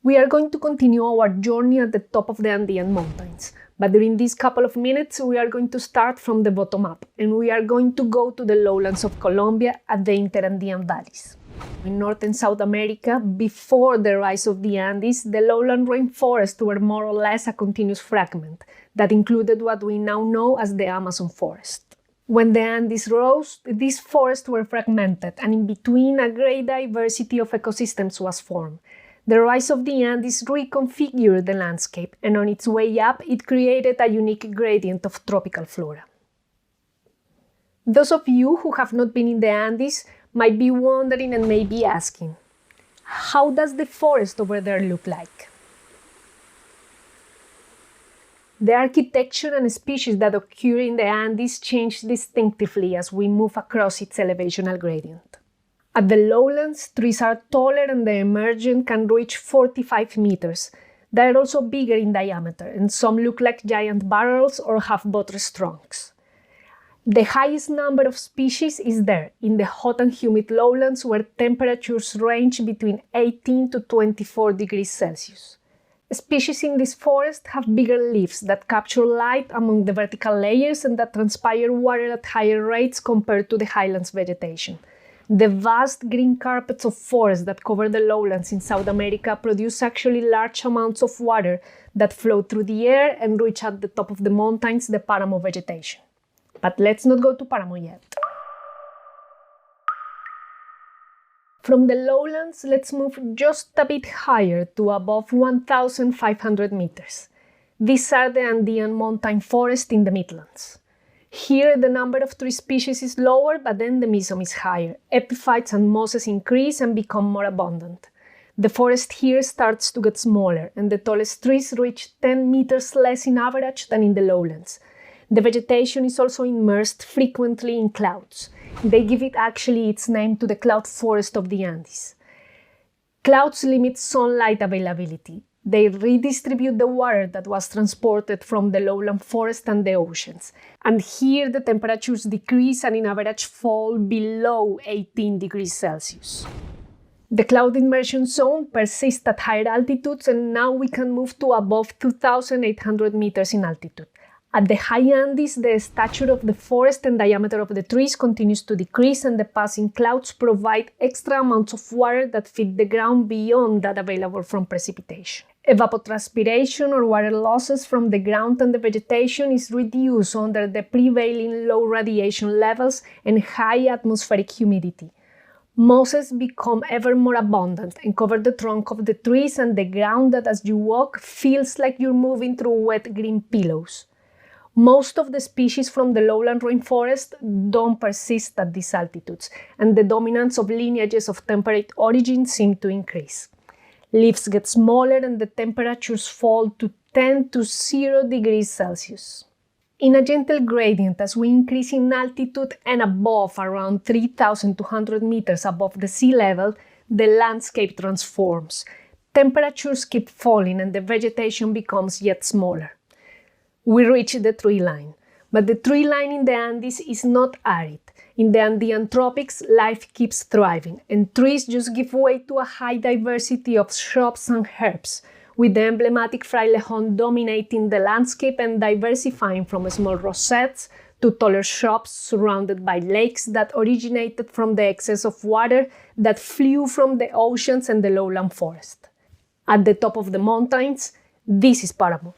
We are going to continue our journey at the top of the Andean mountains, but during these couple of minutes we are going to start from the bottom up, and we are going to go to the lowlands of Colombia at the Interandean valleys. In North and South America, before the rise of the Andes, the lowland rainforests were more or less a continuous fragment that included what we now know as the Amazon forest. When the Andes rose, these forests were fragmented, and in between a great diversity of ecosystems was formed. The rise of the Andes reconfigured the landscape, and on its way up, it created a unique gradient of tropical flora. Those of you who have not been in the Andes might be wondering and may be asking, how does the forest over there look like? The architecture and species that occur in the Andes change distinctively as we move across its elevational gradient. At the lowlands, trees are taller and the emergent can reach 45 meters. They are also bigger in diameter, and some look like giant barrels or have buttressed trunks. The highest number of species is there, in the hot and humid lowlands where temperatures range between 18 to 24 degrees Celsius. Species in this forest have bigger leaves that capture light among the vertical layers and that transpire water at higher rates compared to the highlands vegetation. The vast green carpets of forest that cover the lowlands in South America produce actually large amounts of water that flow through the air and reach at the top of the mountains the Paramo vegetation. But let's not go to Paramo yet. From the lowlands, let's move just a bit higher to above 1,500 meters. These are the Andean mountain forest in the Midlands. Here, the number of tree species is lower, but then the mesome is higher. Epiphytes and mosses increase and become more abundant. The forest here starts to get smaller, and the tallest trees reach 10 meters less in average than in the lowlands. The vegetation is also immersed frequently in clouds. They give it actually its name to the cloud forest of the Andes. Clouds limit sunlight availability. They redistribute the water that was transported from the lowland forest and the oceans. And here the temperatures decrease and in average fall below 18 degrees Celsius. The cloud immersion zone persists at higher altitudes, and now we can move to above 2,800 meters in altitude. At the high Andes, the stature of the forest and diameter of the trees continues to decrease, and the passing clouds provide extra amounts of water that feed the ground beyond that available from precipitation. Evapotranspiration or water losses from the ground and the vegetation is reduced under the prevailing low radiation levels and high atmospheric humidity. Mosses become ever more abundant and cover the trunk of the trees and the ground that as you walk feels like you're moving through wet green pillows. Most of the species from the lowland rainforest don't persist at these altitudes, and the dominance of lineages of temperate origin seem to increase. Leaves get smaller and the temperatures fall to 10 to 0 degrees Celsius. In a gentle gradient, as we increase in altitude and above around 3,200 meters above the sea level, the landscape transforms. Temperatures keep falling and the vegetation becomes yet smaller. We reach the tree line, but the tree line in the Andes is not arid. In the Andean tropics, life keeps thriving, and trees just give way to a high diversity of shrubs and herbs, with the emblematic frailejón dominating the landscape and diversifying from small rosettes to taller shrubs surrounded by lakes that originated from the excess of water that flew from the oceans and the lowland forest. At the top of the mountains, this is Paramo.